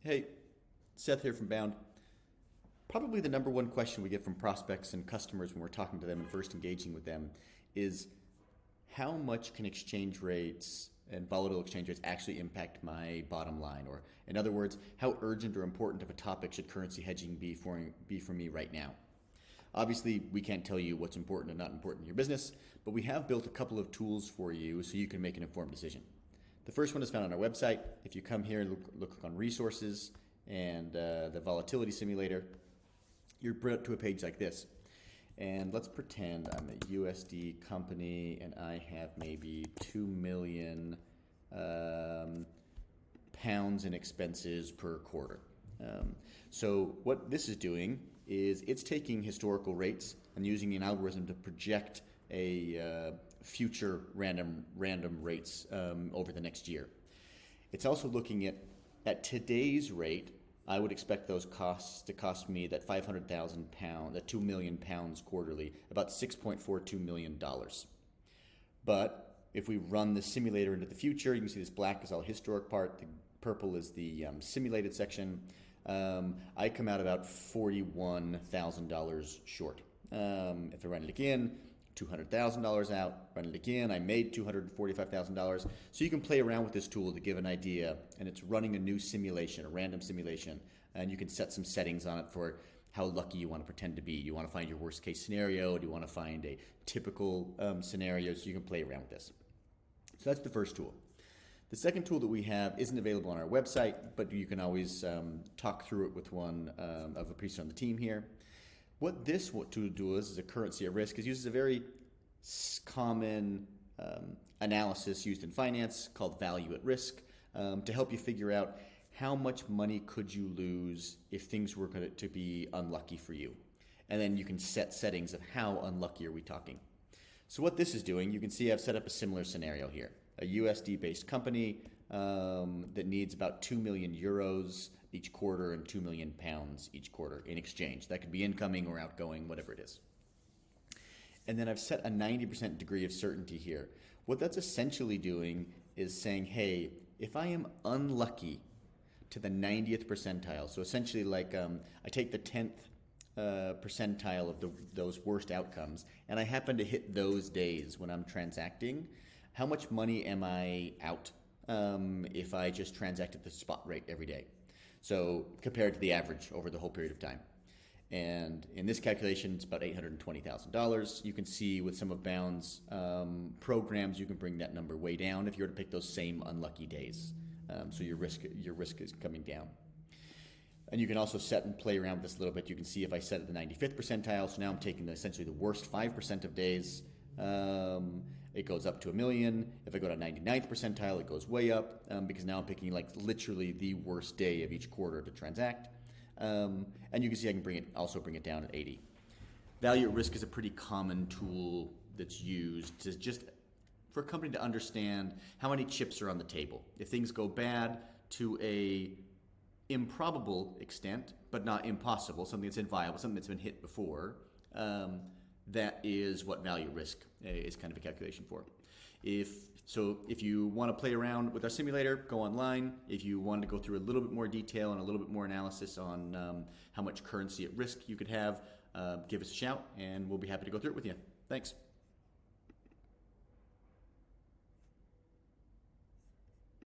Hey, Seth here from Bound. Probably the number one question we get from prospects and customers when we're talking to them and first engaging with them is how much can exchange rates and volatile exchange rates actually impact my bottom line? Or, in other words, how urgent or important of a topic should currency hedging be for me right now? Obviously, we can't tell you what's important and not important in your business, but we have built a couple of tools for you so you can make an informed decision. The first one is found on our website. If you come here, look on resources and the volatility simulator, you're brought to a page like this. And let's pretend I'm a USD company and I have maybe 2 million pounds in expenses per quarter. So what this is doing is it's taking historical rates and using an algorithm to project a future random rates over the next year. It's also looking at today's rate. I would expect those costs to cost me that 500,000 pounds, that 2 million pounds quarterly, about $6.42 million. But if we run the simulator into the future, you can see this black is all historic part, the purple is the simulated section. I come out about $41,000 short. If I run it again, $200,000 out, run it again, I made $245,000. So you can play around with this tool to give an idea, and it's running a new simulation, a random simulation, and you can set some settings on it for how lucky you want to pretend to be. Do you want to find your worst case scenario? Do you want to find a typical scenario? So you can play around with this. So that's the first tool. The second tool that we have isn't available on our website, but you can always talk through it with one of a person on the team here. What this tool does is a currency at risk. It uses a very common analysis used in finance called value at risk to help you figure out how much money could you lose if things were going to be unlucky for you. And then you can set settings of how unlucky are we talking. So what this is doing, you can see I've set up a similar scenario here. A USD-based company that needs about 2 million euros each quarter and 2 million pounds each quarter in exchange. That could be incoming or outgoing, whatever it is. And then I've set a 90% degree of certainty here. What that's essentially doing is saying, hey, if I am unlucky to the 90th percentile, so essentially like I take the 10th percentile of those worst outcomes, and I happen to hit those days when I'm transacting, how much money am I out if I just transact at the spot rate every day? So compared to the average over the whole period of time. And in this calculation, it's about $820,000. You can see with some of Bound's programs, you can bring that number way down if you were to pick those same unlucky days. So your risk is coming down. And you can also set and play around with this a little bit. You can see if I set at the 95th percentile, so now I'm taking essentially the worst 5% of days. It goes up to 1 million. If I go to 99th percentile, it goes way up because now I'm picking like literally the worst day of each quarter to transact. And you can see I can also bring it down at 80. Value at risk is a pretty common tool that's used to just for a company to understand how many chips are on the table. If things go bad to a improbable extent, but not impossible, something that's inviolable, something that's been hit before, that is what value risk is kind of a calculation for. If you want to play around with our simulator, go online. If you want to go through a little bit more detail and a little bit more analysis on how much currency at risk you could have, give us a shout and we'll be happy to go through it with you. Thanks.